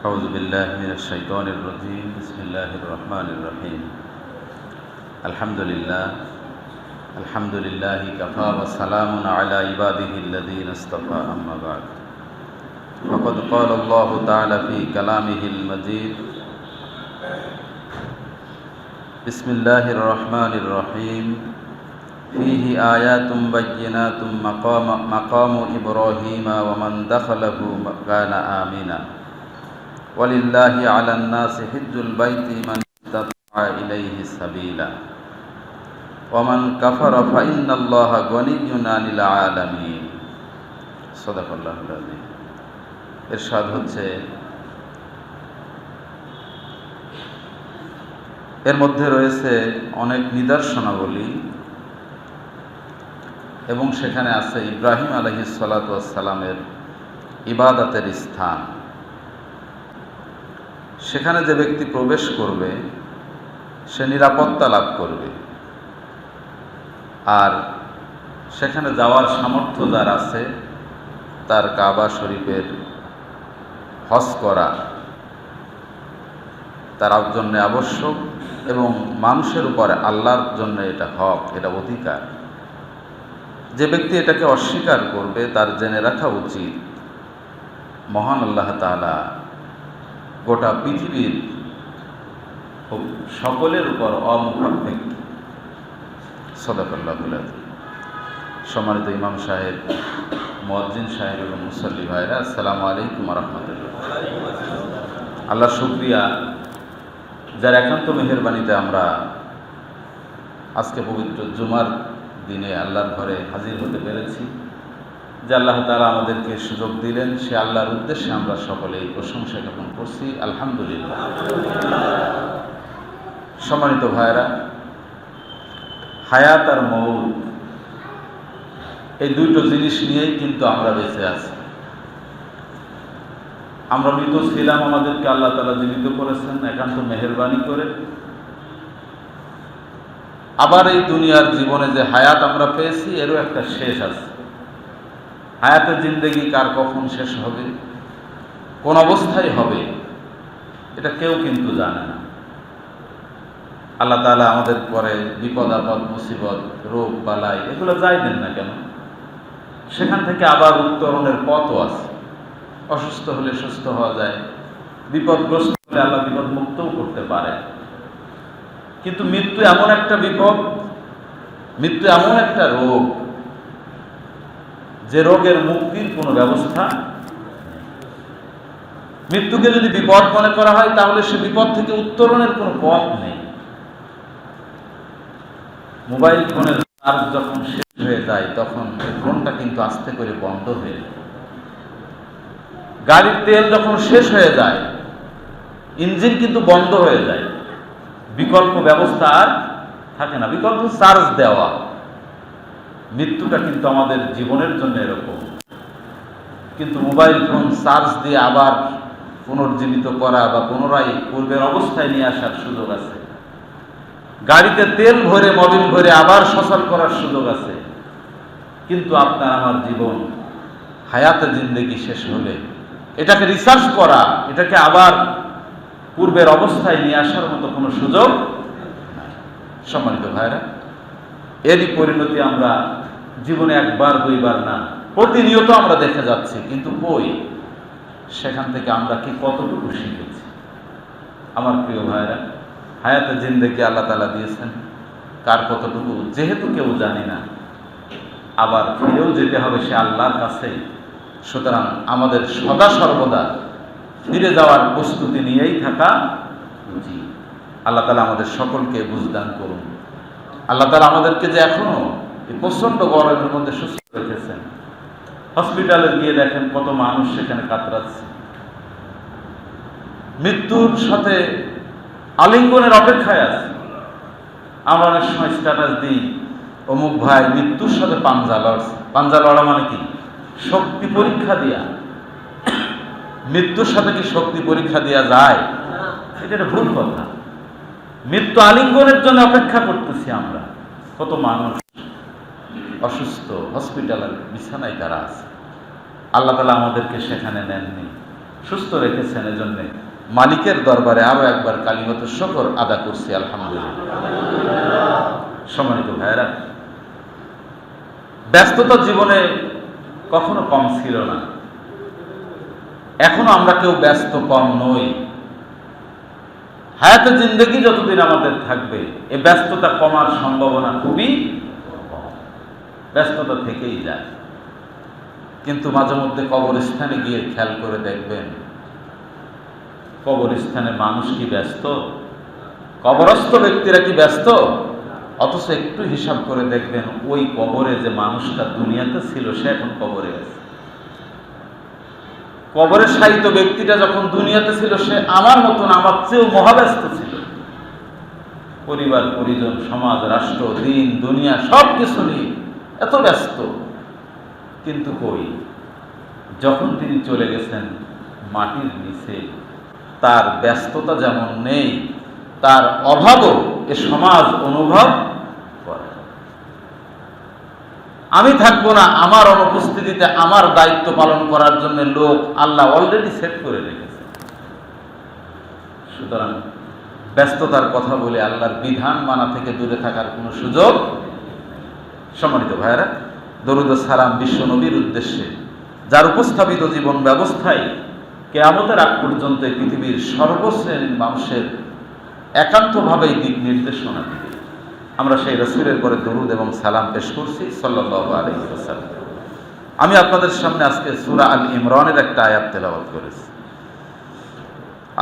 أعوذ بالله من الشيطان الرجيم بسم الله الرحمن الرحيم الحمد لله كفى وسلام على عباده الذين اصطفى أما بعد فقد قال الله تعالى في كلامه المجيد بسم الله الرحمن الرحيم فيه آيات بينات مقام إبراهيم ومن دخله كان آمنا ولله على الناس حج البيت من استطاع إليه سبيلا ومن كفر فإن الله غني عن العالمين صدق الله العظيم। ইরশাদ হচ্ছে, এর মধ্যে রয়েছে অনেক নিদর্শনাবলী এবং সেখানে আছে ইব্রাহিম আলাইহিস সালাতু ওয়াস সালামের ইবাদতের স্থান। সেখানে যে ব্যক্তি প্রবেশ করবে সে নিরাপত্তা লাভ করবে, আর সেখানে যাওয়ার সামর্থ্য যার আছে তার কাবা শরীফের হজ করা তার জন্য আবশ্যক এবং মানুষের উপরে আল্লাহর জন্য এটা হক, এটা অধিকার। যে ব্যক্তি এটাকে অস্বীকার করবে তার জেনে রাখা উচিত মহান আল্লাহ তাআলা গোটা পৃথিবীর সকলের উপর অমুখাপেক্ষ। সাদাকাল্লাহুল আযীম। সম্মানিত ইমাম সাহেব, মুয়াজ্জিন সাহেব এবং মুসল্লি ভাইরা, আসসালামু আলাইকুম ওয়া রাহমাতুল্লাহ। আল্লাহর শুকরিয়া যার একান্ত মেহেরবানিতে আমরা আজকে পবিত্র জুমার দিনে আল্লাহর ঘরে হাজির হতে পেরেছি। যে আল্লাহ তাআলা আমাদেরকে সুযোগ দিলেন, সে আল্লাহর উদ্দেশ্যে আমরা সকলেই প্রশংসা জ্ঞাপন করছি, আলহামদুলিল্লাহ। সম্মানিত ভাইরা, হায়াত আর মউত এই দুটো জিনিস নিয়েই কিন্তু আমরা বেঁচে আছি। আমরা মৃত ছিলাম, আমাদেরকে আল্লাহ তাআলা জীবিত করেছেন একান্ত মেহেরবানি করে। আবার এই দুনিয়ার জীবনে যে হায়াত আমরা পেয়েছি এরও একটা শেষ আছে। হায়াতের জিন্দেগি কার কখন শেষ হবে, কোন অবস্থায় হবে, এটা কেউ কিন্তু জানে না। আল্লাহ তাআলা আমাদের পরে বিপদ আপদ, মুসিবত, রোগ বালাই এগুলো যাই দেন না কেন, সেখান থেকে আবার উত্তরণের পথও আছে। অসুস্থ হলে সুস্থ হওয়া যায়, বিপদগ্রস্ত হলে আল্লাহ বিপদ মুক্তও করতে পারে। কিন্তু মৃত্যু এমন একটা বিপদ, মৃত্যু এমন একটা রোগ যে রোগের মুক্তির কোনো ব্যবস্থা। মৃত্যুকে যদি বিপদ মনে করা হয় তাহলে সে বিপদ থেকে উত্তরণের কোনো পথ নেই। মোবাইল ফোনের চার্জ যখন শেষ হয়ে যায় তখন ফোনটা কিন্তু আস্তে করে বন্ধ হয়ে যায়। গাড়ির তেল যখন শেষ হয়ে যায় ইঞ্জিন কিন্তু বন্ধ হয়ে যায়, বিকল্প ব্যবস্থা আর থাকে না, বিকল্প চার্জ দেওয়া। মৃত্যুটা কিন্তু আমাদের জীবনের জন্য এরকম। কিন্তু মোবাইল ফোন চার্জ দিয়ে আবার পুনর্জীবিত করা বা পুনরায় পূর্বের অবস্থায় নিয়ে আসার সুযোগ আছে। গাড়িতে তেল ভরে, মোবিল ভরে আবার সচল করার সুযোগ আছে। কিন্তু আপনার আমার জীবন, হায়াতে জিন্দেগি শেষ হলে এটাকে রিসার্চ করা, এটাকে আবার পূর্বের অবস্থায় নিয়ে আসার মতো কোনো সুযোগ নাই। সম্মানিত ভাইরা, এরই পরিণতি আমরা জীবনে একবার দুইবার না প্রতিনিয়ত আমরা দেখে যাচ্ছি। কিন্তু কই সেখান থেকে আমরা কি কতটুকু শিখেছি? আমার প্রিয় ভাইরা, হায়াতে জিন্দেগি আল্লাহ তাআলা দিয়েছেন কার কতটুকু যেহেতু কেউ জানি না, আবার ফিরেও যেতে হবে সে আল্লাহর কাছেই। সুতরাং আমাদের সদা সর্বদা ফিরে যাওয়ার প্রস্তুতি নিয়েই থাকা উচিত। আল্লাহ তাআলা আমাদের সকলকে বুঝদান করুন। আল্লাহ তাআলা আমাদেরকে যে এখনো এই প্রচন্ড গরমের মধ্যে সুস্থ রেখেছেন, হসপিটালে গিয়ে দেখেন কত মানুষ সেখানে কাতরাচ্ছে, মৃত্যুর সাথে আলিঙ্গনের অপেক্ষায় আছে। আমরা অনেক সময় স্ট্যাটাস দিই, অমুক ভাই মৃত্যুর সাথে পাঞ্জা লড়ছে। পাঞ্জা লড়া মানে কি? শক্তি পরীক্ষা দেয়া। মৃত্যুর সাথে কি শক্তি পরীক্ষা দেওয়া যায়? এটা একটা ভুল কথা। মৃত্যু আলিঙ্গনের জন্য অপেক্ষা করতেছি আমরা। কত মানুষ অসুস্থ, হসপিটালের বিছানায় তারা আছে। আল্লাহ তাআলা আমাদেরকে সেখানে নেননি। সুস্থ রেখেছেন। এজন্য মালিকের দরবারে আরো একবার কালিমাতুশ শুকর আদা করছি, আলহামদুলিল্লাহ। সম্মানিত ভাইয়েরা, ব্যস্ততা জীবনে কখনো কম ছিল না, এখনো আমরা কেউ ব্যস্ত কম নই। হায়াতে জিন্দেগি যতদিন আমাদের থাকবে এই ব্যস্ততা কমার সম্ভাবনা খুবই কম, ব্যস্ততা থেকেই যায়। কিন্তু মাঝে মধ্যে কবরস্থানে গিয়ে খেয়াল করে দেখবেন, কবরস্থানে মানুষ কি ব্যস্ত? কবরস্থ ব্যক্তিরা কি ব্যস্ত? অথচ একটু হিসাব করে দেখবেন, ওই কবরে যে মানুষটা দুনিয়াতে ছিল সে এখন কবরে আছে। কবরে শায়িত ব্যক্তিটা যখন দুনিয়াতে ছিল সে আমার মতন, আমার চেয়েও মহাব্যস্ত ছিল। পরিবার, পরিজন, সমাজ, রাষ্ট্র, দিন, দুনিয়া সব কিছু নিয়ে এত ব্যস্ত। কিন্তু কই, যখন তিনি চলে গেছেন মাটির নিচে, তার ব্যস্ততা যেমন নেই, তার অভাবও এ সমাজ অনুভব করে। আমি থাকবো না, আমার অনুপস্থিতিতে আমার দায়িত্ব পালন করার জন্য লোক আল্লাহ অলরেডি সেট করে রেখেছে। সুতরাং ব্যস্ততার কথা বলে আল্লাহর বিধান মানা থেকে দূরে থাকার কোনো সুযোগ। সম্মানিত ভাইয়েরা, দরুদ ও সালাম বিশ্ব নবীর উদ্দেশ্যে, যার উপস্থাপিত জীবন ব্যবস্থায় কিয়ামতের আগ পর্যন্ত এই পৃথিবীর সর্বশ্রেণীর মানুষের একান্তভাবেই দিক নির্দেশনা দিবে। আমরা সেই রাসূলের পরে দরুদ এবং সালাম পেশ করছি সাল্লাল্লাহু আলাইহি ওয়াসাল্লাম। আমি আপনাদের সামনে আজকে সূরা আল ইমরানের একটা আয়াত তেলাওয়াত করেছি।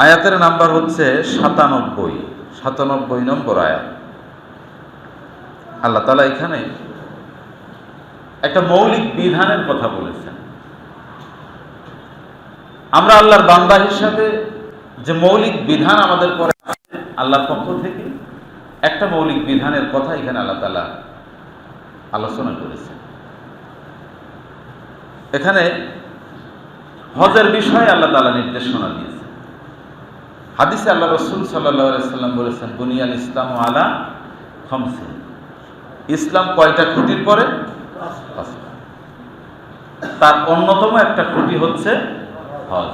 আয়াতের নাম্বার হচ্ছে 97 নম্বর আয়াত। আল্লাহ তাআলা এখানে একটা মৌলিক বিধানের কথা বলেছেন। আমরা আল্লাহর বান্দা হিসাবে যে মৌলিক বিধান আমাদের পরে আল্লাহর পক্ষ থেকে, একটা মৌলিক বিধানের কথা এখানে আল্লাহ তাআলা আলোচনা করেছেন। এখানে হজের বিষয়ে আল্লাহ তাআলা নির্দেশনা দিয়েছেন। হাদিসে আল্লাহ রাসূল সাল্লাল্লাহু আলাইহি ওয়াসাল্লাম বলেছেন, বুনিয়াল ইসলামু আলা খামসিন। ইসলাম কয়টা খুঁটির পরে? তার অন্যতম একটা খুঁটি হচ্ছে হজ।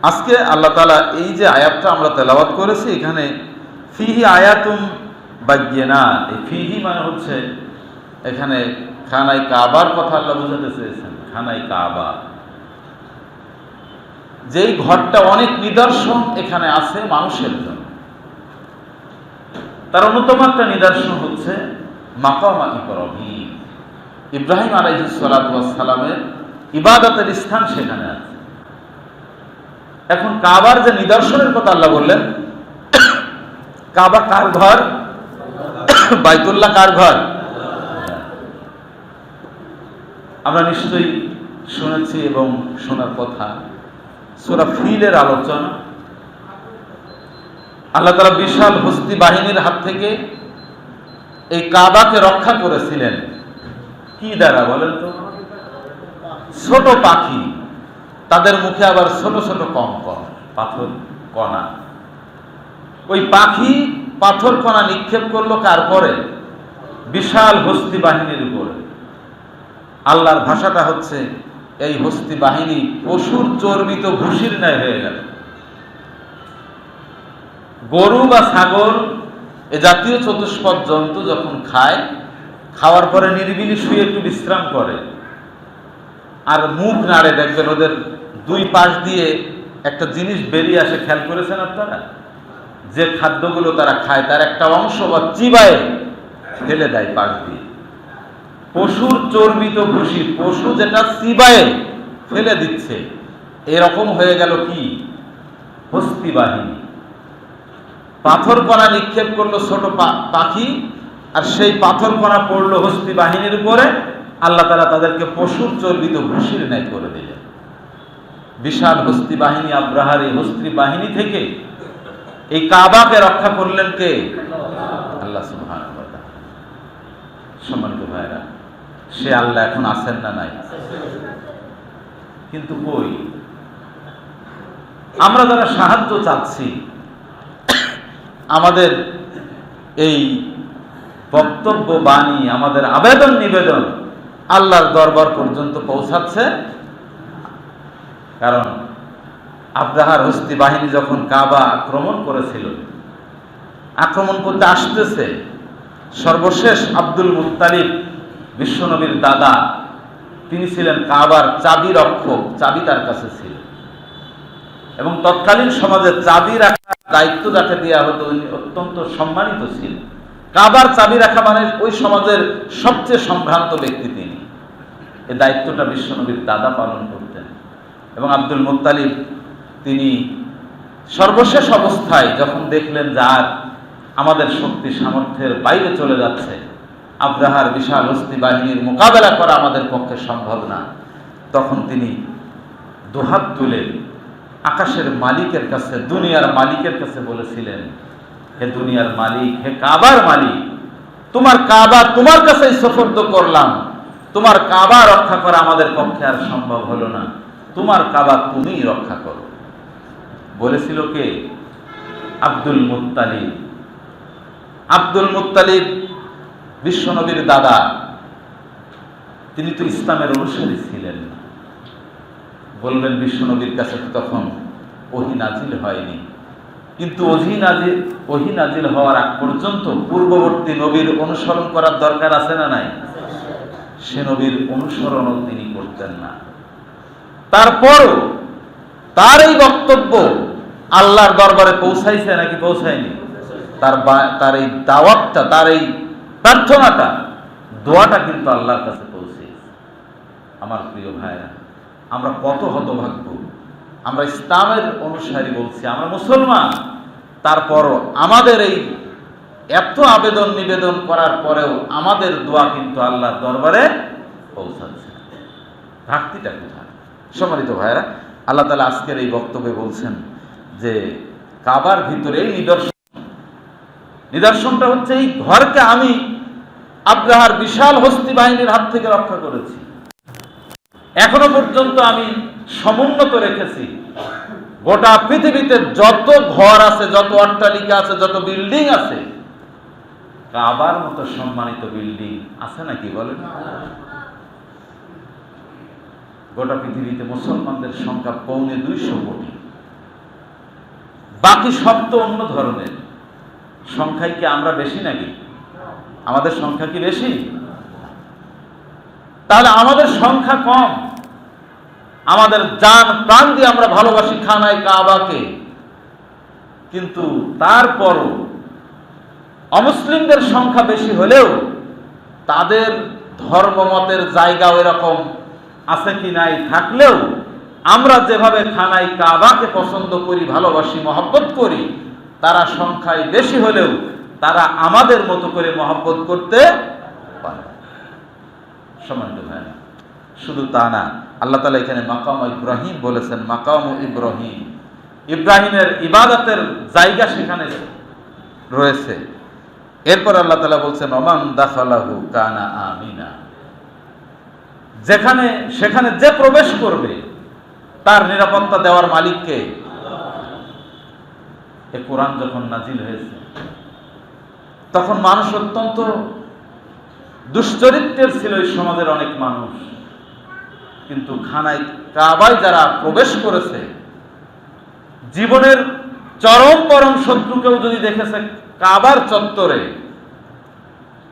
আজকে আল্লাহ তাআলা এই যে আয়াতটা আমরা তেলাওয়াত করেছি, এখানে ফিহি আয়াতুম বায়্যিনাত, এই ফিহি মানে হচ্ছে এখানে খানাই কাবার কথা আল্লাহ বোঝাতে চেয়েছেন। খানাই কাবা, যেই ঘরটা অনেক নিদর্শন এখানে আছে মানুষের জন্য। তার অন্যতম একটা নিদর্শন হচ্ছে মাকাম ইব্রাহিম। ইব্রাহিম আলাইহিস সালাতু ওয়াস সালামের ইবাদতের স্থান সেখানে আছে। এখন কাবার যে নিদর্শনের কথা আল্লাহ বললেন, কাবা কার ঘর? বাইতুল্লাহ কার ঘর? আমরা নিশ্চয়ই শুনেছি এবং শোনার কথা সূরা ফিলের আলোচনা। আল্লাহ তাআলা বিশাল হস্তি বাহিনীর হাত থেকে এই কাবাকে রক্ষা করেছিলেন কি দ্বারা বলেন তো? ছোট পাখি, তাদের মুখে আবার ছোট ছোট কঙ্কর, পাথর কণা। ওই পাখি পাথর কণা নিক্ষেপ করলো কার পরে? বিশাল হস্তি বাহিনীর উপরে। আল্লাহর ভাষাটা হচ্ছে, এই হস্তি বাহিনী পশুর চর্বিত ভুসির ন্যায় হয়ে গেল। গরু বা ছাগল এ জাতীয় চতুষ্পদ জন্তু যখন খায়, খাওয়ার পরে নিরিবিলি শুয়ে একটু বিশ্রাম করে আর মুখ নাড়ে, দেখবেন ওদের দুই পাশ দিয়ে একটা জিনিস বেরিয়ে আসে। খেয়াল করেছেন আপনারা? যে খাদ্যগুলো তারা খায় তার একটা অংশ বা চিবায়ে ফেলে দেয় পাশ দিয়ে। পশুর চর্বিত ভুসি, পশু যেটা চিবায়ে ফেলে দিচ্ছে, এরকম হয়ে গেল কি হস্তি বাহিনী। পাথর কণা নিক্ষেপ করলো ছোট পাখি, আর সেই পাথর কণা পড়লো হস্তি বাহিনীর উপরে। আল্লাহ তাআলা তাদেরকে পশুর চর্বিত ভুসির ন্যায় করে দিলেন। বিশাল হস্তি বাহিনী, আব্রাহার এই হস্তি বাহিনী থেকে এই কাবাকে রক্ষা করলেন কে? আল্লাহ সুবহানাহু ওয়া তাআলা। সম্মানিত ভাইরা, সে আল্লাহ এখন আছেন না নাই? কিন্তু কই, আমরা যারা সাহায্য চাচ্ছি, আমাদের এই বক্তব্য বাণী, আমাদের আবেদন নিবেদন আল্লাহর দরবার পর্যন্ত পৌঁছাচ্ছে কারণ আব্রাহার হস্তি বাহিনী যখন কাবা আক্রমণ করেছিল, আক্রমণ করতে আসতেছে, সর্বশেষ আব্দুল মুত্তালিব বিশ্বনবীর দাদা, তিনি ছিলেন কাবার চাবি রক্ষক, চাবি তার কাছে ছিল। এবং তৎকালীন সমাজে চাবি রাখার দায়িত্ব যাকে দেওয়া হতো উনি অত্যন্ত সম্মানিত ছিলেন। কাবার চাবি রাখা মানে ওই সমাজের সবচেয়ে সম্ভ্রান্ত ব্যক্তি তিনি। এই দায়িত্বটা বিশ্বনবীর দাদা পালন করতেন। এবং আব্দুল মুত্তালিব তিনি সর্বশেষ অবস্থায় যখন দেখলেন যে আর আমাদের শক্তি সামর্থ্যের বাইরে চলে যাচ্ছে, আব্রাহার বিশাল হস্তি বাহিনীর মোকাবেলা করা আমাদের পক্ষে সম্ভব না, তখন তিনি দুহাত তুলে আকাশের মালিকের কাছে, দুনিয়ার মালিকের কাছে বলেছিলেন, হে দুনিয়ার মালিক, হে কাবার মালিক, তোমার কাবা তোমার কাছেই সুপর্দ করলাম, তোমার কাবা রক্ষা করা আমাদের পক্ষে আর সম্ভব হলো না, তোমার কাবা তুমিই রক্ষা করো। বলেছিল কে? Abdul Muttalib. আব্দুল মুত্তালিব বিশ্বনবীর দাদা, তিনি তো ইসলামের অনুসারী ছিলেন না। বলবেন বিশ্বনবীর কাছে তখন ওহী নাজিল হয়নি, কিন্তু ওহী নাজিল হওয়ার আগ পর্যন্ত পূর্ববর্তী নবীর অনুসরণ করার দরকার আছে না নাই? সে নবীর অনুসরণও তিনি করতেন না। তারপরও তার এই বক্তব্য আল্লাহর দরবারে পৌঁছাইছে নাকি পৌঁছায়নি? তার এই দাওয়াতটা, তার এই প্রার্থনাটা, দোয়াটা কিন্তু আল্লাহর কাছে পৌঁছেছে। আমার প্রিয় ভাইরা, আমরা কত হতভাগ্য! আমরা ইসলামের অনুসারী বলছি, আমরা মুসলমান, তারপরও আমাদের এই এত আবেদন নিবেদন করার পরেও আমাদের দোয়া কিন্তু আল্লাহর দরবারে পৌঁছাচ্ছে। ঘাটতিটা কোথায়? সম্মানিত ভাইরা, আল্লাহ তাআলা আজকের এই বক্তব্যে বলছেন যে কাবার ভিতরে এই নিদর্শনটা হচ্ছে এই ঘরকে আমি আব্রাহার বিশাল হস্তি বাহিনীর হাত থেকে রক্ষা করেছি, এখনো পর্যন্ত আমি সমুন্নত রেখেছি। গোটা পৃথিবীতে যত ঘর আছে, যত অট্টালিকা আছে, যত বিল্ডিং আছে, কাবার মতো সম্মানিত বিল্ডিং আছে নাকি বলেন? গোটা পৃথিবীতে মুসলমানদের সংখ্যা 250 কোটি, বাকি সব তো অন্য ধরনের। সংখ্যায় কি আমরা বেশি নাকি? আমাদের সংখ্যা কি বেশি? তাহলে আমাদের সংখ্যা কম, আমাদের জান প্রাণ দিয়ে আমরা ভালোবাসি খানায় কাবাকে, কিন্তু তারপরও অমুসলিমদের সংখ্যা বেশি হলেও তাদের ধর্মমতের জায়গা এরকম আছে কি নাই থাকলেও আমরা যেভাবে খানায় কাবাকে পছন্দ করি, ভালোবাসি, মহব্বত করি, তারা সংখ্যায় বেশি হলেও তারা আমাদের মতো করে মহব্বত করতে পারে। সম্মানিত ভাই, শুধু তা না, আল্লাহ তাআলা এখানে মাকাম ইব্রাহিম বলেছেন। মাকাম ইব্রাহিম, ইব্রাহিমের ইবাদতের জায়গা সেখানে রয়েছে। এরপর আল্লাহ তাআলা বলছেন ওমান দাখালাহু কানা আমিনা, যেখানে সেখানে যে প্রবেশ করবে তার নিরাপত্তা দেওয়ার মালিককে। এ কোরআন যখন নাজিল হয়েছে তখন মানুষ অত্যন্ত দুশ্চরিত্রের ছিল, এই সমাজের অনেক মানুষ, কিন্তু খানায় কাবায় যারা প্রবেশ করেছে, জীবনের চরম পরম শত্রুকেও যদি দেখেছে কাবার চত্বরে,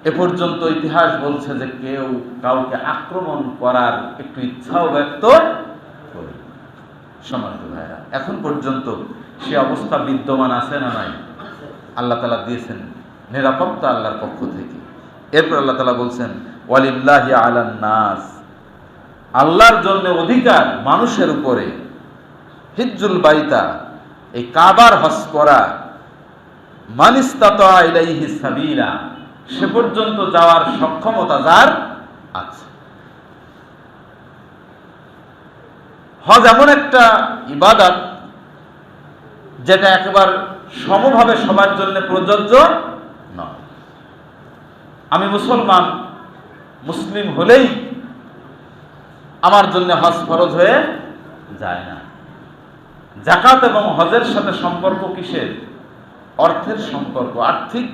এ পর্যন্ত ইতিহাস বলছে যে কেউ কাউকে আক্রমণ করার একটু ইচ্ছাও ব্যক্ত করে। সম্মানিত ভাইরা, এখন পর্যন্ত সে অবস্থা বিদ্যমান আছে না নাই? আল্লাহ তাআলা দিয়েছেন নিরাপত্তা আল্লাহর পক্ষ থেকে। এরপর আল্লাহ তাআলা বলছেন ওয়ালিল্লাহি আলান নাস, আল্লাহর জন্য অধিকার মানুষের উপরে, হিজ্জুল বাইতা, এই কাবার হজ করা, মান ইসতাতা ইলাইহি সাবিলা, সে পর্যন্ত যাওয়ার সক্ষমতা যার আছে। হজ এমন একটা ইবাদত যেটা একেবারে সমভাবে সবার জন্য প্রযোজ্য নয়। আমি মুসলমান, মুসলিম হলেই আমার জন্য হজ ফরজ হয়ে যায় না। যাকাত এবং হজের সাথে সম্পর্ক কিসের? অর্থের সম্পর্ক, আর্থিক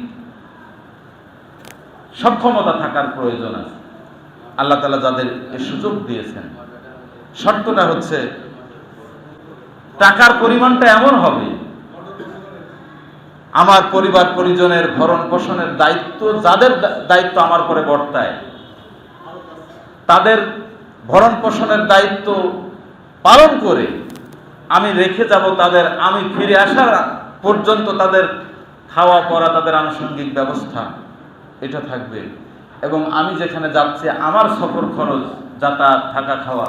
সক্ষমতা থাকার প্রয়োজন আছে। আল্লাহ তাআলা যাদের এ সুযোগ দিয়েছেন, শর্তটা হচ্ছে টাকার পরিমাণটা এমন হবে, আমার পরিবার পরিজনের ভরণ পোষণের দায়িত্ব, যাদের দায়িত্ব আমার পরে বর্তায়, তাদের ভরণ পোষণের দায়িত্ব পালন করে আমি রেখে যাব তাদের, আমি ফিরে আসার পর্যন্ত তাদের খাওয়া পরা, তাদের আনুষঙ্গিক ব্যবস্থা এটা থাকবে। এবং আমি যেখানে যাচ্ছি আমার সফর খরচ, যাতায়াত, থাকা, খাওয়া,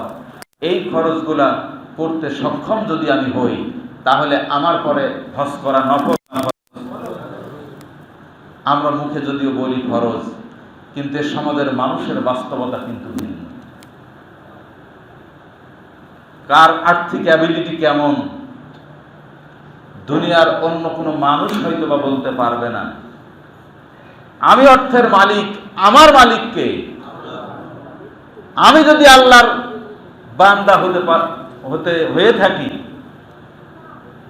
এই খরচগুলা করতে সক্ষম যদি আমি হই, তাহলে আমার পরে হজ করা নফল। আমরা মুখে যদিও বলি ফরজ, কিন্তু এর সমাজের মানুষের বাস্তবতা কিন্তু ভিন্ন। কার আর্থিক অ্যাবিলিটি কেমন, দুনিয়ার অন্য কোনো মানুষ হয়তো বা বলতে পারবে না। আমি অর্থের মালিক, আমার মালিককে, আমি যদি আল্লাহর বান্দা হয়ে থাকি,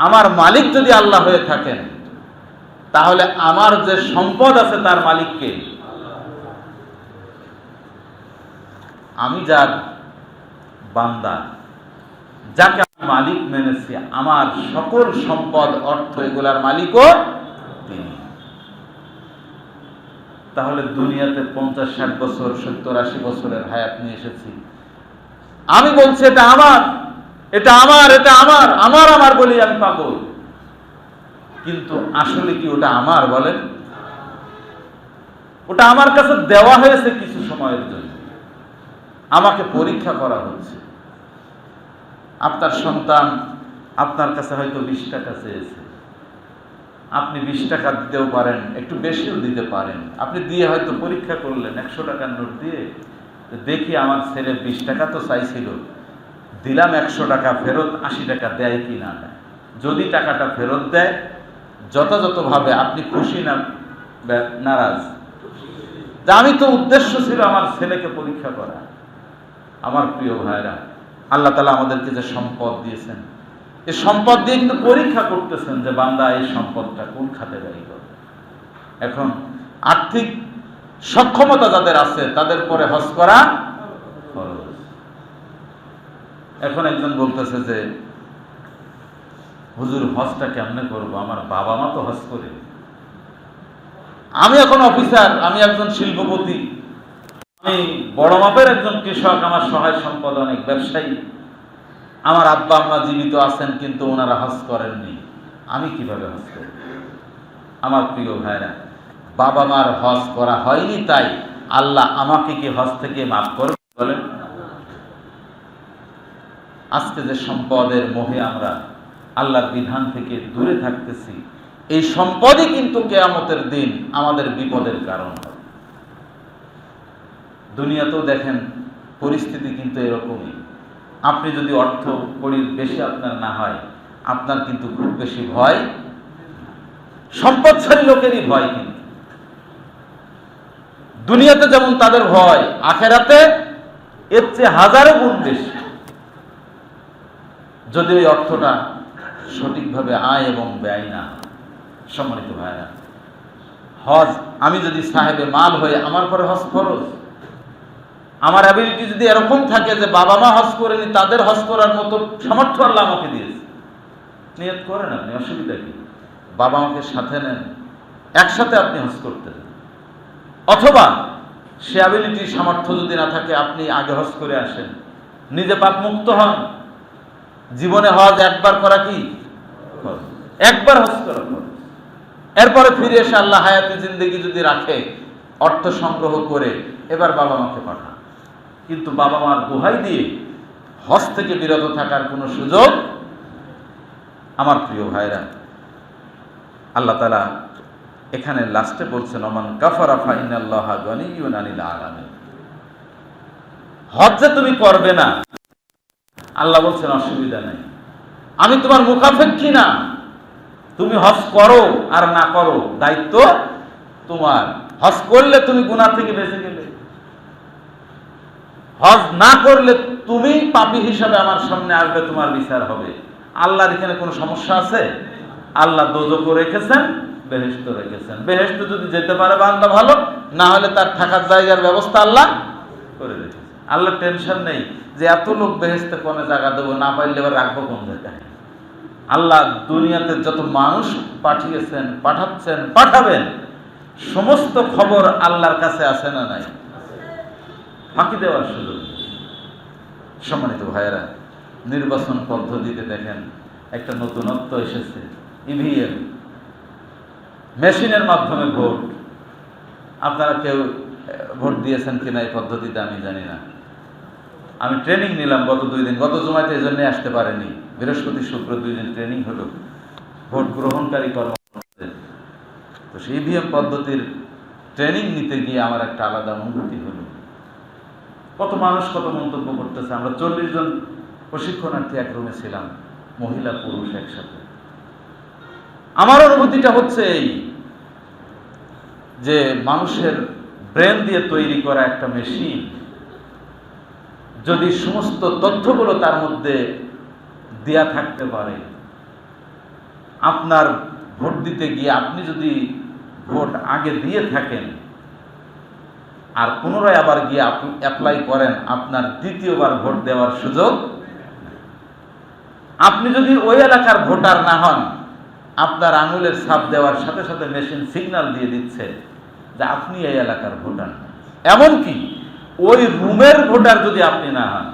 আমার মালিক যদি আল্লাহ হয়ে থাকেন, তাহলে আমার যে সম্পদ আছে তার মালিককে, আমি যার বান্দা, যাকে আমি মালিক মেনেছি, আমার সকল সম্পদ, অর্থ, এগুলার মালিকও তিনি। তাহলে দুনিয়াতে 50-60 বছর, 70-80 বছরের হায়াত নিয়ে এসেছি, আমি বলছি এটা আমার, এটা আমার, এটা আমার, আমার আমার বলি আমি পাগল। কিন্তু আসলে কি ওটা আমার? বলেন। ওটা আমার কাছে দেওয়া হয়েছে কিছু সময়ের জন্য, আমাকে পরীক্ষা করা হচ্ছে। আপনার সন্তান আপনার কাছে হয়তো 20 টাকা চেয়েছে, আপনি 20 টাকা দিতেও পারেন, একটু বেশিও দিতে পারেন। আপনি দিয়ে হয়তো পরীক্ষা করলেন 100 টাকার নোট দিয়ে, দেখি আমার ছেলে 20 টাকা তো চাইছিল, দিলাম 100 টাকা, ফেরত 80 টাকা দেয় কি না দেয়। যদি টাকাটা ফেরত দেয়, যথাযথভাবে আপনি খুশি না নারাজ? যে আমি তো উদ্দেশ্য ছিল আমার ছেলেকে পরীক্ষা করা। আমার প্রিয় ভাইরা, আল্লাহ তাআলা আমাদেরকে যে সম্পদ দিয়েছেন, এই সম্পদ দিয়ে কিন্তু পরীক্ষা করতেছেন যে বান্দা এই সম্পদটা কোন খাতে ব্যয় করবে। এখন আর্থিক সক্ষমতা যাদের আছে তাদের পরে হজ করা ফরজ। এখন একজন বলতেছে যে হুজুর হজটা কেমনে করবো, আমার বাবা মা তো হজ করে, আমি এখন অফিসার, আমি একজন শিল্পপতি, আমি বড় মাপের একজন কৃষক, আমার সহায় সম্পদ অনেক, ব্যবসায়ী, আমার আব্বা আম্মা জীবিত আছেন কিন্তু ওনারা হজ করেননি, আমি কিভাবে হজ করব? আমার প্রিয় ভাইরা, বাবা মার হজ করা হয়নি তাই আল্লাহ আমাকে কি হজ থেকে মাফ করবে? বলেন। আজকে যে সম্পদের মোহে আমরা আল্লাহর বিধান থেকে দূরে থাকতেছি, এই সম্পদই কিন্তু কিয়ামতের দিন আমাদের বিপদের কারণ হবে। দুনিয়াতেও দেখেন পরিস্থিতি কিন্তু এরকমই। আপনি যদি অর্থ কড়ির বেশি আপনার না হয়, আপনার কিন্তু খুব বেশি ভয়, সম্পদশালী লোকেরই ভয়। কিন্তু দুনিয়াতে যেমন তাদের ভয়, আখেরাতে এর চেয়ে হাজারো গুণ বেশি, যদি ওই অর্থটা সঠিকভাবে আয় এবং ব্যয় না। সম্মানিত ভাইরা, হজ আমি যদি সাহেবে মাল হয়ে, আমার পরে হজ ফরজ। আমার অ্যাবিলিটি যদি এরকম থাকে যে বাবা মা হজ করেনি, তাদের হজ করার মতো সামর্থ্য আল্লাহ আমাকে দিয়েছে, নিয়ত করেন আপনি, অসুবিধা কি? বাবা মাকে সাথে নেন, একসাথে আপনি হজ করতে। অথবা সে অ্যাবিলিটি, সামর্থ্য যদি না থাকে, আপনি আগে হজ করে আসেন, নিজে পাপ মুক্ত হন। জীবনে হজ একবার করা কি? একবার হজ করা। এরপরে ফিরে এসে আল্লাহ হায়াতে জিন্দেগি যদি রাখে, অর্থ সংগ্রহ করে এবার বাবা মাকে পাঠান। কিন্তু বাবা মার দোহাই দিয়ে হজ থেকে বিরত থাকার কোনো সুযোগ। আমার প্রিয় ভাইরা, আল্লাহ তাআলা এখানে লাস্টে বলছেন, ওমান কাফারা ফাইনাল্লাহা গনিয়্যুন আনিল আলামিন। হজ যে তুমি করবে না, আল্লাহ বলছেন অসুবিধা নেই, আমি তোমার মুখাপেক্ষী না। তুমি হজ করো আর না করো, দায়িত্ব তোমার। হজ করলে তুমি গুনাহ থেকে বেঁচে গেলে, হজ না করলে তুমি পাপী হিসাবে আমার সামনে আসবে, তোমার বিচার হবে। আল্লাহর এখানে কোনো সমস্যা আছে? আল্লাহ দোজখও রেখেছেন, বেহেশত রেখেছেন। বেহেশতে যদি যেতে পারে বান্দা ভালো, না হলে তার থাকার জায়গার ব্যবস্থা আল্লাহ করে রেখেছেন। আল্লাহ টেনশন নেই যে এত লোক বেহেশতে কোনে জায়গা দেবো, না পাইলে এবার রাখবো কোন জায়গায়। আল্লাহ দুনিয়াতে যত মানুষ পাঠিয়েছেন, পাঠাচ্ছেন, পাঠাবেন, সমস্ত খবর আল্লাহর কাছে আছে না নাই? ফাঁকি দেওয়ার সুযোগ। সম্মানিত ভাইয়েরা, নির্বাচন পদ্ধতিতে দেখেন একটা নতুনত্ব এসেছে, ইভিএম, মেশিনের মাধ্যমে ভোট। আপনারা কেউ ভোট দিয়েছেন কিনা এই পদ্ধতিতে আমি জানি না। আমি ট্রেনিং নিলাম গত 2 দিন, গত জুমাতে এই জন্যে আসতে পারেনি, বৃহস্পতি শুক্র 2 দিন ট্রেনিং হলো ভোট গ্রহণকারী কর্মকর্তাদের। তো সেই ইভিএম পদ্ধতির ট্রেনিং নিতে গিয়ে আমার একটা আলাদা অনুভূতি হলো। কত মানুষ কত মন্তব্য করতেছে। আমরা 40 জন প্রশিক্ষণার্থী এক রুমে ছিলাম, মহিলা পুরুষ একসাথে। আমার অনুভূতিটা হচ্ছে এই যে মানুষের ব্রেন দিয়ে তৈরি করা একটা মেশিন যদি সমস্ত তথ্যগুলো তার মধ্যে দেয়া থাকতে পারে, আপনার ভোট দিতে গিয়ে আপনি যদি ভোট আগে দিয়ে থাকেন আর পুনরায় আবার গিয়ে অ্যাপ্লাই করেন, আপনার দ্বিতীয়বার ভোট দেওয়ার সুযোগ। আপনি যদি ওই এলাকার ভোটার না হন, আপনার আঙুলের ছাপ দেওয়ার সাথে সাথে মেশিন সিগন্যাল দিয়ে দিচ্ছে যে আপনি এই এলাকার ভোটার। এমনকি ওই রুমের ভোটার যদি আপনি না হন,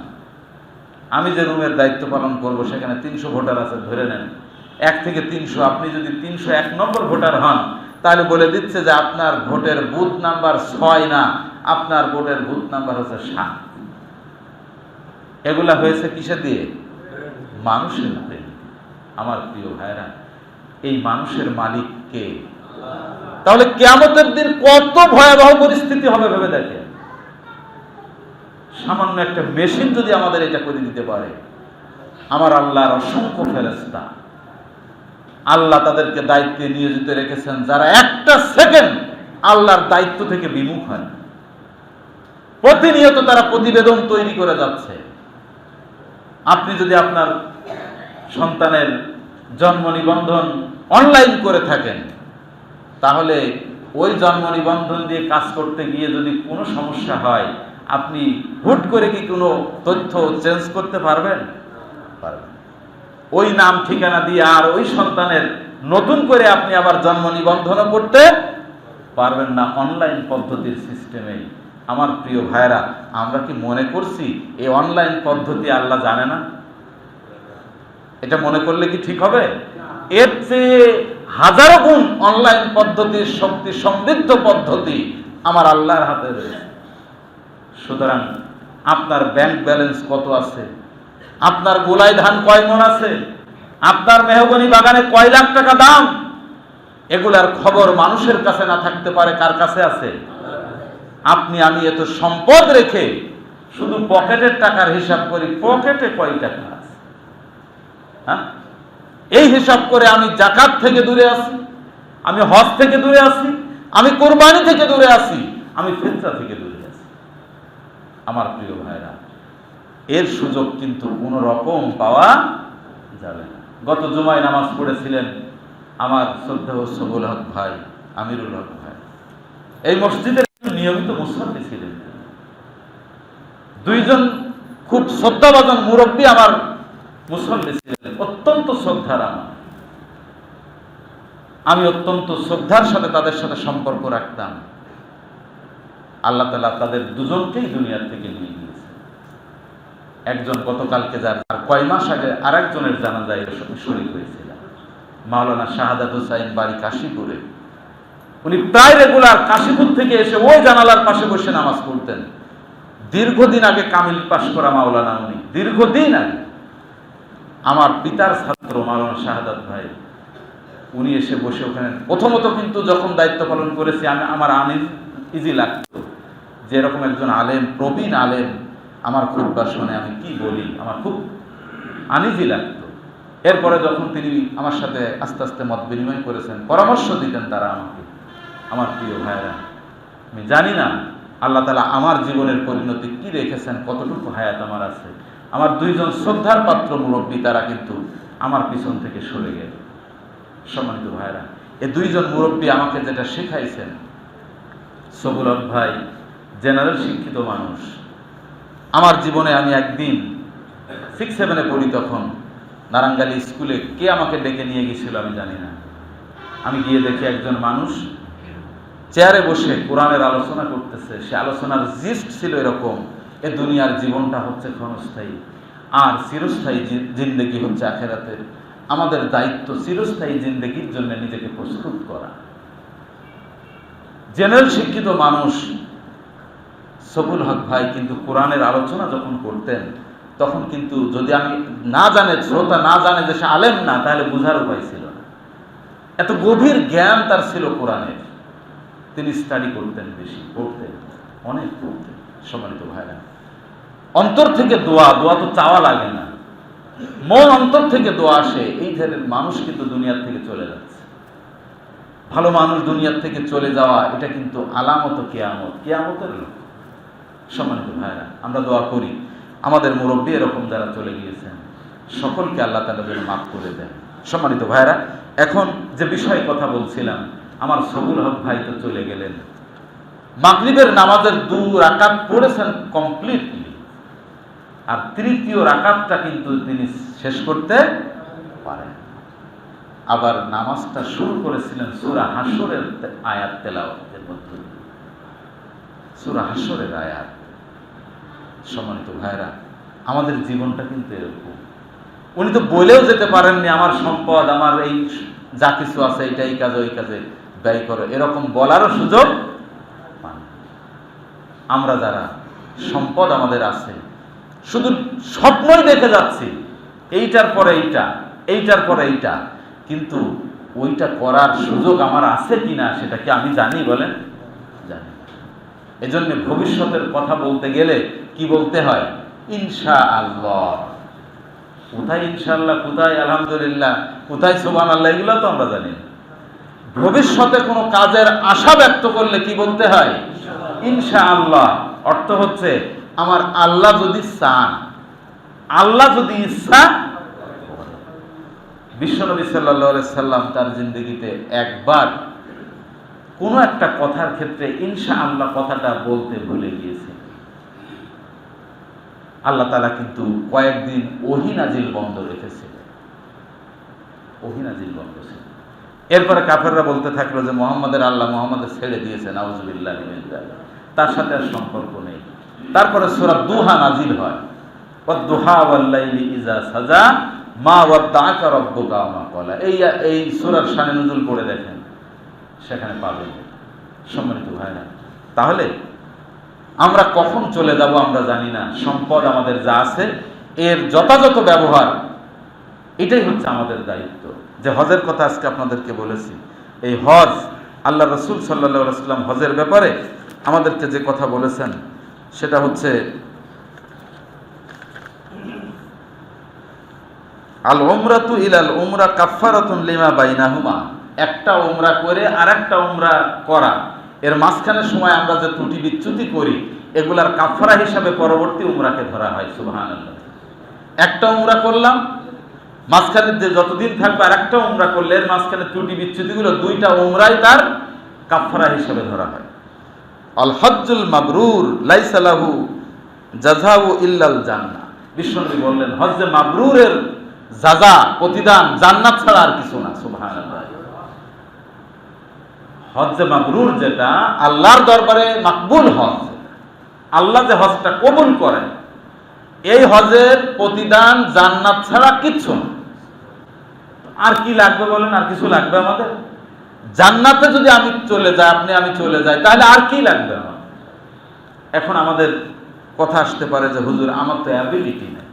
আমি যে রুমের দায়িত্ব পালন করব সেখানে 300 ভোটার আছে ধরে নেন, 1 থেকে 300, আপনি যদি 301 নম্বর ভোটার হন, তাহলে বলে দিচ্ছে যে আপনার ভোটের বুথ নাম্বার 6 না, আপনার ভোটের বুথ নাম্বার হচ্ছে 7। এগুলা হয়েছে কিসে দিয়ে? মানুষের হাতে। আমার প্রিয় ভাইরা, এই মানুষের মালিক কে? তাহলে কিয়ামতের দিন কত ভয়াবহ পরিস্থিতি হবে ভেবে দেখেন। সামান্য একটা মেশিন যদি আমাদের এটা করে দিতে পারে, আমার আল্লাহর অসংখ্য ফেরেশতা, আল্লাহ তাদেরকে দায়িত্বে নিয়োজিত রেখেছেন যারা একটা সেকেন্ড আল্লাহর দায়িত্ব থেকে বিমুখ হয়। প্রতিনিয়ত তারা প্রতিবেদন তৈরি করে যাচ্ছে। আপনি যদি আপনার সন্তানের জন্ম নিবন্ধন অনলাইন করে থাকেন, তাহলে ওই জন্ম নিবন্ধন দিয়ে কাজ করতে গিয়ে যদি কোনো সমস্যা হয়, আপনি হুট করে কি কোনো তথ্য চেঞ্জ করতে পারবেন? পারবেন। ওই নাম ঠিকানা দিয়ে আর ওই সন্তানের নতুন করে আপনি আবার জন্ম নিবন্ধনও করতে পারবেন না অনলাইন পদ্ধতির সিস্টেমে। আমার প্রিয় ভাইরা, আমরা কি মনে করছি এই অনলাইন পদ্ধতি আল্লাহ জানে না? এটা মনে করলে কি ঠিক হবে? এর চেয়ে হাজারো গুণ অনলাইন পদ্ধতির শক্তি সমৃদ্ধ পদ্ধতি আমার আল্লাহর হাতে রয়েছে। সুতরাং আপনার ব্যাংক ব্যালেন্স কত আছে, আপনার গোলায় ধান কয় মণ আছে, আপনার মেহগনি বাগানে কয় লাখ টাকা দাম, এগুলার খবর মানুষের কাছে না থাকতে পারে কার কাছে আছে? আপনি আমি এত সম্পদ রেখে শুধু পকেটের টাকার হিসাব করি, পকেটে কয় টাকা আছে? হ্যাঁ, এই হিসাব করে আমি যাকাত থেকে দূরে আছি, আমি হজ থেকে দূরে আছি, আমি কোরবানি থেকে দূরে আছি, আমি ফিতরা থেকে দূরে আছি। আমার প্রিয় ভাইরা, এর সুযোগ কিন্তু কোনো রকম পাওয়া যাবে না। গত জুমায় নামাজ পড়েছিলেন আমার শ্রদ্ধেয় সবুল হক ভাই, আমিরুল হক ভাই, এই মসজিদের নিয়মিত মুসল্লি ছিলেন। 2 জন খুব শ্রদ্ধাভাজন মুরব্বী আমার মুসল্লি ছিলেন, অত্যন্ত শ্রদ্ধার আমার। আমি অত্যন্ত শ্রদ্ধার সাথে তাদের সাথে সম্পর্ক রাখতাম। আল্লাহ তাআলা তাদের 2 জনকেই দুনিয়ার থেকে নিয়ে গিয়েছে। একজন গতকালকে, যার কয় মাস আগে আরেকজনের জানাজায় শরীক হয়েছিল, মাওলানা শাহাদাত হুসাইন, বাড়ি কাশীপুরে। উনি প্রায় রেগুলার কাশীপুর থেকে এসে ওই জানালার পাশে বসে নামাজ পড়তেন। দীর্ঘদিন আগে কামিল পাশ করা মাওলানা উনি, দীর্ঘদিন আগে। আমার পিতার ছাত্র মাওলানা শাহাদাত ভাই, উনি এসে বসে ওখানে। প্রথমত কিন্তু যখন দায়িত্ব পালন করেছি আমার ইজি লাগতো যে এরকম একজন আলেম, প্রবীণ আলেম আমার খুতবা শুনে আমি কি বলি, আমার খুব আনইজি লাগতো। এরপরে যখন তিনি আমার সাথে আস্তে আস্তে মত বিনিময় করেছেন, পরামর্শ দিতেন তারা আমাকে। আমার প্রিয় ভাইরা, আমি জানি না আল্লাহ তাআলা আমার জীবনের পরিণতি কি রেখেছেন, কতটুকু হায়াত আমার আছে। আমার 2 জন শ্রদ্ধার পাত্র মুরব্বী, তারা কিন্তু আমার পিছন থেকে সরে গেল। সম্মানিত ভাইরা, এই 2 জন মুরব্বী আমাকে যেটা শেখাইছেন, সবুল হক ভাই জেনারেল শিক্ষিত মানুষ। আমার জীবনে আমি একদিন 6-7-এ পড়ি, তখন নারাঙ্গালি স্কুলে কে আমাকে ডেকে নিয়ে গেছিল আমি জানি না। আমি গিয়ে দেখি একজন মানুষ চেয়ারে বসে কোরআনের আলোচনা করতেছে। সে আলোচনার জিস্ট ছিল এরকম, এ দুনিয়ার জীবনটা হচ্ছে ক্ষণস্থায়ী, আর চিরস্থায়ী জিন্দেগি হচ্ছে আখেরাতের। আমাদের দায়িত্ব চিরস্থায়ী জিন্দেগির জন্য নিজেকে প্রস্তুত করা। জেনারেল শিক্ষিত মানুষ সবুল হক ভাই কিন্তু কোরআনের আলোচনা যখন করতেন তখন কিন্তু যদি আমি না জানে, শ্রোতা না জানে যে সে আলেম না, তাহলে বুঝার উপায় ছিল না। এত গভীর জ্ঞান তার ছিল কোরআনের। তিনি স্টাডি করতেন, বেশি পড়তেন, অনেক পড়তেন। সম্মানিত ভাইরা, অন্তর থেকে দোয়া, দোয়া তো চাওয়া লাগে না, মন অন্তর থেকে দোয়া আসে। এই ধরনের মানুষ কিন্তু দুনিয়ার থেকে চলে যাচ্ছে। ভালো মানুষ দুনিয়ার থেকে চলে যাওয়া এটা কিন্তু আলামত কিয়ামত, কিয়ামতের লোক। সম্মানিত ভাইরা, আমরা দোয়া করি আমাদের মুরব্বী এরকম যারা চলে গিয়েছেন সকলকে আল্লাহ তাআলা যেন মাফ করে দেন। সম্মানিত ভাইরা, এখন যে বিষয়ে কথা বলছিলাম, আমার সবুল হক ভাই তো চলে গেলেন। মাগরিবের নামাজের 2 রাকাত পড়েছেন কমপ্লিটলি, আর তৃতীয় রাকাতটা কিন্তু তিনি শেষ করতে পারেন। আবার নামাজটা শুরু করেছিলেন সূরা হাশরের আয়াত তেলাওয়াতের মধ্যে, সূরা হাশরের আয়াত। সম্মানিত ভাইরা, আমাদের জীবনটা কিন্তু এরকম। উনি তো বলেও যেতে পারেননি আমার সম্পদ, আমার এই যা কিছু আছে এটা এই কাজে ওই কাজে ব্যয় করো, এরকম বলারও সুযোগ পান। আমরা যারা সম্পদ আমাদের আছে, শুধু স্বপ্নই দেখে যাচ্ছি, এইটার পরে এইটা, এইটার পরে এইটা, কিন্তু ওইটা করার সুযোগ আমার আছে কিনা সেটা কি আমি জানি? বলেন, জানি। এজন্য ভবিষ্যতের কথা বলতে গেলে কি বলতে হয়? ইনশাআল্লাহ। কোথায় ইনশাআল্লাহ, কোথায় আলহামদুলিল্লাহ, কোথায় সুবহানাল্লাহ, এগুলো তো আমরা জানি। ভবিষ্যতে কোনো কাজের আশা ব্যক্ত করলে কি বলতে হয়? ইনশাআল্লাহ। অর্থ হচ্ছে আমার আল্লাহ যদি চান, আল্লাহ যদি ইচ্ছা। বিশ্বনবী সাল্লাল্লাহু আলাইহি সাল্লাম তার জিন্দেগিতে একবার কোনো একটা কথার ক্ষেত্রে ইনশাআল্লাহ কথাটা বলতে ভুলে গিয়েছে। আল্লাহ তাআলা কিন্তু কয়েকদিন ওহী নাজিল বন্ধ রেখেছিলেন, ওহী নাজিল বন্ধ ছিল। এরপরে কাফেররা বলতে থাকলো যে মুহাম্মাদের আল্লাহ মুহাম্মাদের ছেড়ে দিয়েছেন, নাউযুবিল্লাহি মিন যালিক, তার সাথে আর সম্পর্ক নেই। তারপরে সূরা দুহা নাজিল হয়, ওয়াদ-দুহা ওয়াল-লাইলি ইযা সাজা মা ওয়াদ্দাআকা রাব্বুকা ওয়া মা ক্বালা। এই সূরার শানে নুজুল পড়ে দেখেন, সেখানে পাবেন। সম্মানিত ভাইরা, তাহলে আমরা কখন চলে যাব আমরা জানি না। সম্পদ আমাদের যা আছে এর যথাযথ ব্যবহার, এটাই হচ্ছে আমাদের দায়িত্ব। যে হজের কথা আজকে আপনাদেরকে বলেছি, এই হজ আল্লাহ রাসূল সাল্লাল্লাহু আলাইহি ওয়াসাল্লাম হজের ব্যাপারে আমাদেরকে যে কথা বলেছেন সেটা হচ্ছে আল উমরাতু ইলাল উমরা কাফফারাতুন লিমা বাইনাহুমা। একটা উমরা করে আরেকটা উমরা করা, এর মাঝখানে সময় আমরা যে ত্রুটি বিচ্যুতি করি এগুলার কাফারা হিসাবে পরবর্তী উমরাকে ধরা হয়। সুবহানাল্লাহ। একটা উমরা করলাম, মাঝখানে যে যতদিন থাকবে আরেকটা উমরা করলে এর মাঝখানে ত্রুটি বিচ্যুতিগুলো 2টা উমরাই তার কাফারা হিসাবে ধরা হয়। আল হজ্জুল মাবরুর লাইসা লাহু জাযাউ ইল্লাল জান্নাহ। বিশ্বনবী বললেন হজ্জে মাবরুরের জাযা, প্রতিদান জান্নাত ছাড়া আর কিছু না। সুবহানাল্লাহ। হজ্জে মাবরুর যেটা আল্লাহর দরবারে মাকবুল হজ, আল্লাহ যে হজটা কবুল করেন, এই হজের প্রতিদান জান্নাত ছাড়া কিচ্ছু না। আর কি লাগবে বলেন? আর কিছু লাগবে আমাদের? জান্নাতে যদি আমি চলে যাই, আমি চলে যাই, তাহলে আর কি লাগবে আমার? এখন আমাদের কথা আসতে পারে যে হুজুর আমার তো অ্যাবিলিটি নেই,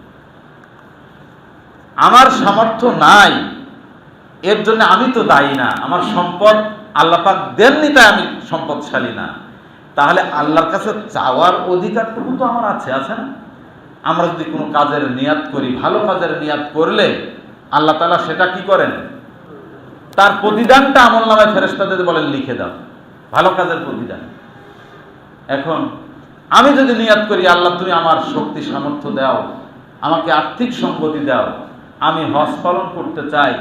আমার সামর্থ্য নাই, এর জন্য আমি তো দায়ী না, আমার সম্পদ আল্লাহ পাক দেননি তাই আমি সম্পদশালী না। তাহলে আল্লাহর কাছে চাওয়ার অধিকারটুকু তো আমার আছে, আছে না? আমরা যদি কোনো কাজের নিয়াত করি, ভালো কাজের নিয়াত করলে আল্লাহ তাআলা সেটা কি করেন? তার প্রতিদানটা আমলনামায় ফেরেশতাদের বলেন লিখে দাও, ভালো কাজের প্রতিদান। এখন আমি যদি নিয়াত করি আল্লাহ তুমি আমার শক্তি সামর্থ্য দাও, আমাকে আর্থিক সম্পত্তি দাও, আমি হজ পালন করতে চাই,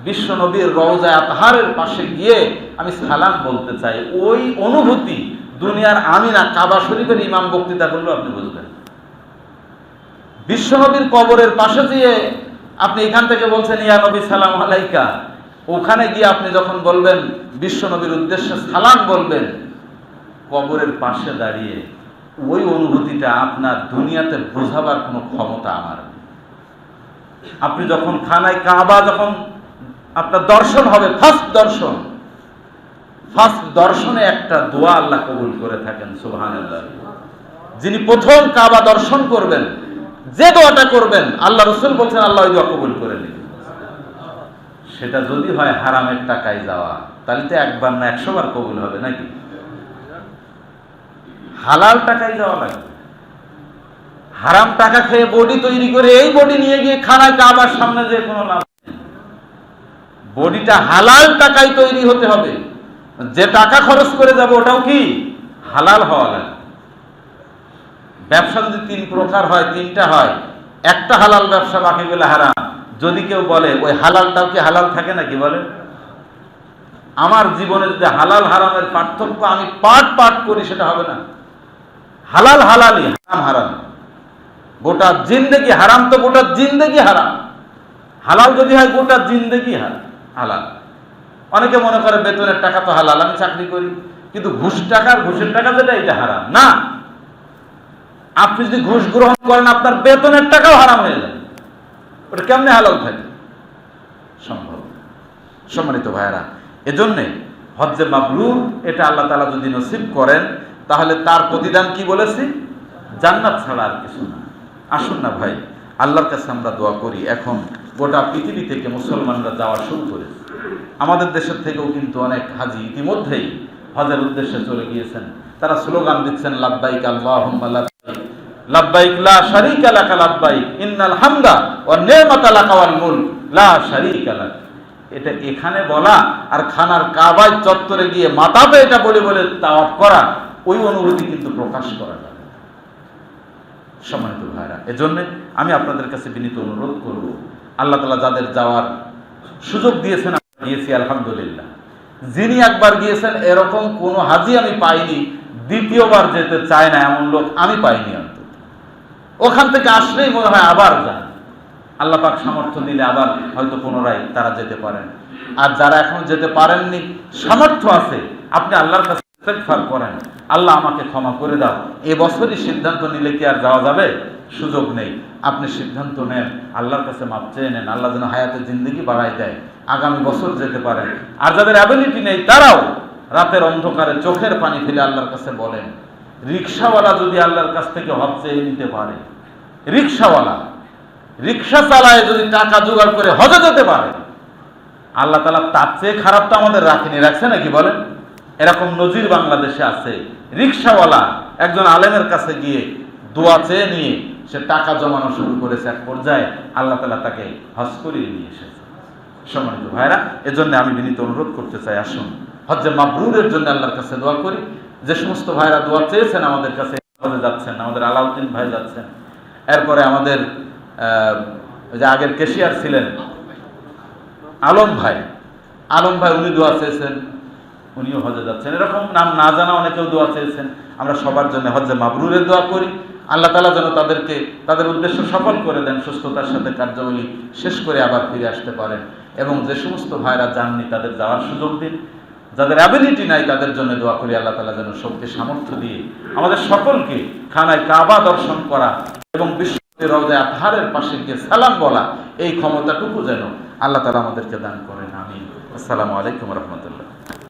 বিশ্ব নবীর রওজা আতহারের পাশে গিয়ে আমি সালাম বলতে চাই, ওই অনুভূতি দুনিয়ার আমি না, কাবা শরীফের ইমাম বক্তৃতা করলেও আপনি বুঝবেন। বিশ্ব নবীর কবরের পাশে গিয়ে আপনি এখান থেকে বলছেন ইয়া নবী সালাম আলাইকা, ওখানে গিয়ে আপনি যখন বলবেন বিশ্ব নবীর উদ্দেশ্যে সালাম বলবেন, কবরের পাশে দাঁড়িয়ে ওই অনুভূতিটা আপনার দুনিয়াতে বোঝাবার কোনো ক্ষমতা আমার নেই। আপনি যখন খানায় কাবা যখন আপনার দর্শন হবে, ফার্স্ট দর্শনে একটা দোয়া আল্লাহ কবুল করে থাকেন, সুবহানাল্লাহ। যিনি প্রথম কাবা দর্শন করবেন, যে দোয়াটা করবেন আল্লাহ রাসূল বলছেন আল্লাহ ওই দোয়া কবুল করে নেবেন। সেটা যদি হয় হারামের টাকায় যাওয়া, তাহলে তো একবার না 100 বার কবুল হবে নাকি? হালাল টাকায় যাওয়া লাগবে। হারাম টাকা খেয়ে বডি তৈরি করে এই বডি নিয়ে গিয়ে খানায় কাবার সামনে যে কোনো লাভ নেই। বডিটা হালাল টাকায় তৈরি হতে হবে। যে টাকা খরচ করে যাবে ওটাও কি হালাল হওয়া লাগবে। ব্যবসা যদি 3 প্রকার হয়, 3টা হয়, একটা হালাল ব্যবসা, বাকিগুলো হারাম। যদি কেউ বলে ওই হালালটাও কি হালাল থাকে নাকি? বলে আমার জীবনে যদি হালাল হারামের পার্থক্য আমি পাট করি, সেটা হবে না। হালাল হালালই, হারাম হারাম। গোটা জিন্দেগি হারাম তো গোটা জিন্দেগি হারাম। হালাল যদি হয় গোটা জিন্দেগি হালাল। অনেকে মনে করে বেতনের টাকা তো হালাল, আমি চাকরি করি, কিন্তু ঘুষের টাকা যেটা এটা হারাম না। আপনি যদি ঘুষ গ্রহণ করেন আপনার বেতনের টাকাও হারাম হয়ে যাবে। ওটা কেমনে হালাল থাকে? সম্ভব। সম্মানিত ভাইয়েরা, এজন্যে হজ্জে মাবরুর এটা আল্লাহ তাআলা যদি নসিব করেন, তাহলে তার প্রতিদান কি বলেছি? জান্নাত ছাড়া আর কিছু না। আসুন না ভাই, আল্লাহর কাছে আমরা দোয়া করি। এখন গোটা পৃথিবী থেকে মুসলমানরা যাওয়া শুরু করেছে। আমাদের দেশের থেকেও কিন্তু অনেক হাজি ইতিমধ্যেই হজের উদ্দেশ্যে চলে গিয়েছেন। তারা স্লোগান দিচ্ছেন লাব্বাইক আল্লাহুম্মা লাব্বাইক, লাব্বাইক লা শারীকা লাকা লাব্বাইক, ইন্নাল হামদা ওয়ান নি'মাতা লাকা ওয়াল মুলক লা শারীকা লাক। এটা এখানে বলা আর খানার কাবায় চত্বরে গিয়ে মাথাতে এটা বলে বলে তাওয়াফ করা, ওই অনুভূতি কিন্তু প্রকাশ করা যায়। সম্মানিত ভাইরা, এজন্য আমি আপনাদের কাছে বিনীত অনুরোধ করব, আল্লাহ তাআলা যাদের যাওয়ার সুযোগ দিয়েছেন, আমরা গিয়েছি আলহামদুলিল্লাহ। যিনি একবার গিয়েছেন এরকম কোন হাজি আমি পাইনি দ্বিতীয়বার যেতে চায় না, এমন লোক আমি পাইনি। অন্তত ওখান থেকে আসলেই মনে হয় আবার যান। আল্লাহ পাক সামর্থ্য দিলে আবার হয়তো পুনরায় তারা যেতে পারেন। আর যারা এখন যেতে পারেননি, সামর্থ্য আছে, আপনি আল্লাহর কাছে ইস্তেগফার করেন, আল্লাহ আমাকে ক্ষমা করে দাও। এবছরই সিদ্ধান্ত নিলে কি আর যাওয়া যাবে? সুযোগ নেই। আপনি সিদ্ধান্ত নেন, আল্লাহর কাছে মাপ চেয়ে নেন, আল্লাহ যেন হায়াতের জিন্দগি বাড়াই দেয়, আগামী বছর যেতে পারেন। আর যাদের অ্যাবিলিটি নেই তারাও রাতের অন্ধকারে চোখের পানি ফেলে আল্লাহর কাছে বলেন। রিক্সাওয়ালা যদি আল্লাহর কাছ থেকে হজ চেয়ে নিতে পারে, রিক্সা চালায় যদি টাকা জোগাড় করে হজে যেতে পারে, আল্লাহ তাআলা তার চেয়ে খারাপ তো আমাদের রাখছে নাকি বলেন? এরকম নজির বাংলাদেশে আছে। রিক্সাওয়ালা একজন আলেমের কাছে গিয়ে দোয়া চেয়ে নিয়ে সে টাকা জমানো শুরু করেছে, এক পর্যায়ে আল্লাহ তাআলা তাকে হজ করিয়ে নিয়ে এসেছে। সম্মানিত ভাইরা, এজন্য আমি বিনীত অনুরোধ করতে চাই, আসুন হজ্জে মাবরুরের জন্য আল্লাহর কাছে দোয়া করি। যে সমস্ত ভাইরা দোয়া চেয়েছেন আমাদের কাছে, হজে যাচ্ছেন, আমাদের আলাউদ্দিন ভাই যাচ্ছেন, এরপরে আমাদের যে আগের কেশিয়ার ছিলেন আলম ভাই, উনি দোয়া চেয়েছেন, উনিও হজে যাচ্ছেন। এরকম নাম না জানা অনেকেও দোয়া চেয়েছেন। আমরা সবার জন্য হজ্জে মাবরুরের দোয়া করি। আল্লাহ তাআলা যেন তাদেরকে তাদের উদ্দেশ্য সফল করে দেন, সুস্থতার সাথে কার্যাবলী শেষ করে আবার ফিরে আসতে পারেন। এবং যে সমস্ত ভাইরা যাননি তাদের যাওয়ার সুযোগ দিন। যাদের অ্যাবিলিটি নাই তাদের জন্য দোয়া করি, আল্লাহ তাআলা যেন শক্তি সামর্থ্য দিয়ে আমাদের সকলকে খানায় কাবা দর্শন করা এবং বিশ্ব রওজায়ে আতহারের পাশে গিয়ে সালাম বলা, এই ক্ষমতাটুকু যেন আল্লাহ তাআলা আমাদেরকে দান করেন। আমিন। আসসালামু আলাইকুম ওয়া রাহমাতুল্লাহ।